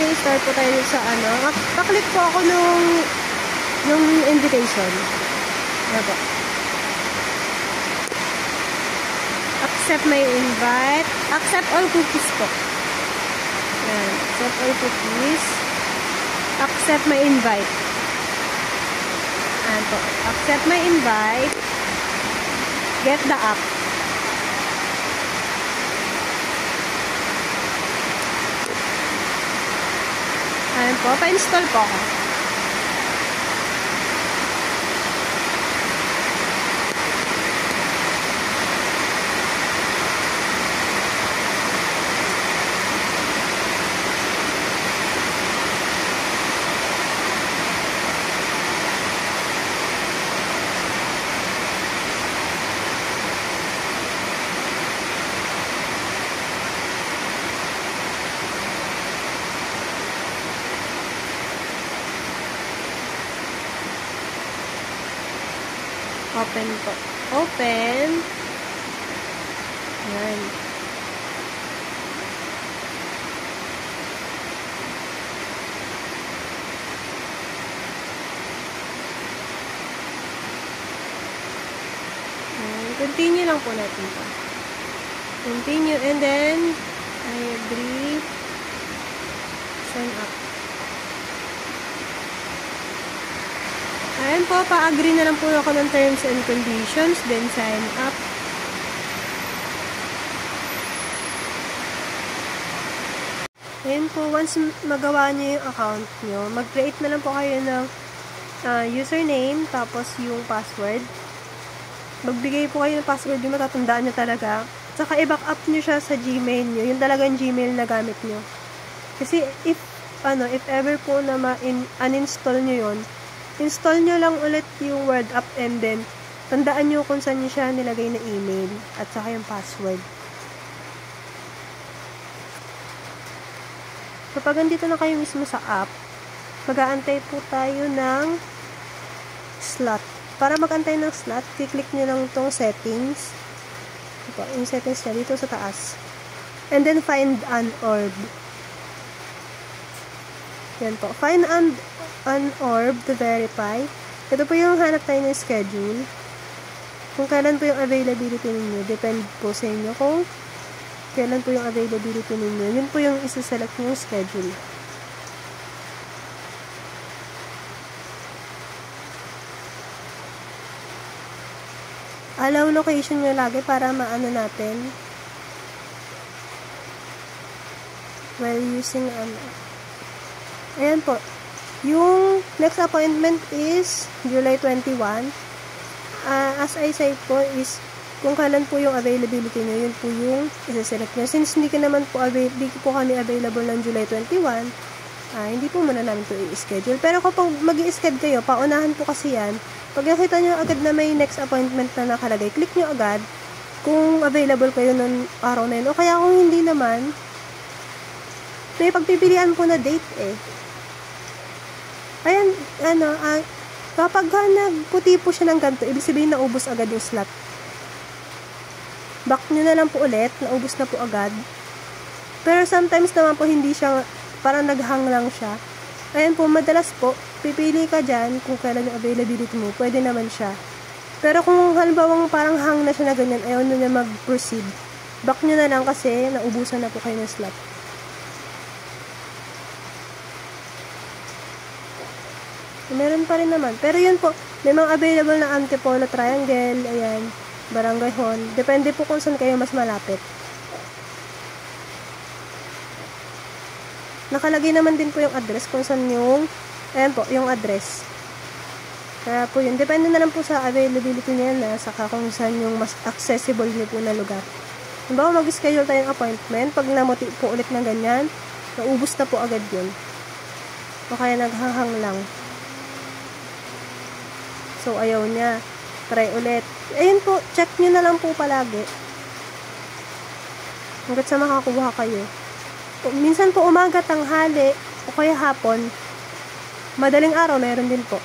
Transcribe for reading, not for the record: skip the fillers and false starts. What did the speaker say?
Okay, start po tayo sa ano. Paklik po ako nung invitation. Ano po? Accept my invite. Accept all cookies po. Ayan. Accept all cookies. Accept my invite. Ayan po. Accept my invite. Get the app. Ayan po. Pa-install po ako. Open po. Open. Ayan. Continue lang po natin po. Continue and then I agree. Sign up. Ayan po, pa-agree na lang po ako ng terms and conditions, then sign up. Ayan po, once magawa nyo yung account nyo, mag-create na lang po kayo ng username, tapos yung password. Magbigay po kayo ng password yung matatandaan nyo talaga. Saka i-back up nyo siya sa Gmail nyo, yung talagang Gmail na gamit nyo. Kasi if ever po na uninstall nyo yun, install nyo lang ulit yung Word app and then tandaan nyo kung saan nyo siya nilagay na email at saka yung password. So, pag andito na kayo mismo sa app, mag-aantay po tayo ng slot. Para mag-antay ng slot, kiklik nyo lang itong settings. Ito, yung settings na dito sa taas. And then, find an orb. Yan po. Find an orb to verify. Ito po yung hanap tayo ng schedule. Kung kailan po yung availability ninyo. Depende po sa inyo kung kailan po yung availability ninyo. Yun po yung isa-select yung schedule. Allow location nyo lagi para maano natin. While using ayan po. Yung next appointment is July 21. As I said po is kung kailan po yung availability nyo, yun po yung isa-select nyo. Since hindi ko kami available ng July 21, hindi po muna namin ito i-schedule. Pero kapag mag-i-schedule kayo, paunahan po kasi yan. Pag nakita nyo agad na may next appointment na nakalagay, click nyo agad kung available kayo ng araw na yun. O kaya kung hindi naman, may pagpipilian po na date eh. Ayan, kapag nagputi po siya ng ganito, ibig sabihin naubos agad yung slot. Back nyo na lang po ulit, naubos na po agad. Pero sometimes naman po hindi siya, parang naghang lang siya. Ayan po, madalas po, pipili ka dyan kung kailan yung availability mo, pwede naman siya. Pero kung halimbawa parang hang na siya na ganyan, ayaw nyo na mag-proceed. Back nyo na lang kasi naubusan na po kayo ng slot. Meron pa rin naman. Pero yun po, may mga available na Antipolo Triangle, ayan, Barangay Hon. Depende po kung saan kayo mas malapit. Nakalagay naman din po yung address kung saan yung, ayan po, yung address. Kaya po yun, depende na lang po sa availability niya na saka kung saan yung mas accessible niyo po na lugar. Halimbawa, mag-schedule tayong appointment, pag namuti po ulit ng ganyan, naubos na po agad yun. O kaya naghahang lang. So, ayaw niya. Try ulit. Ayun po, check nyo na lang po palagi. Hanggat sa makakuha kayo. Minsan po umaga, tanghali, o kaya hapon. Madaling araw, meron din po.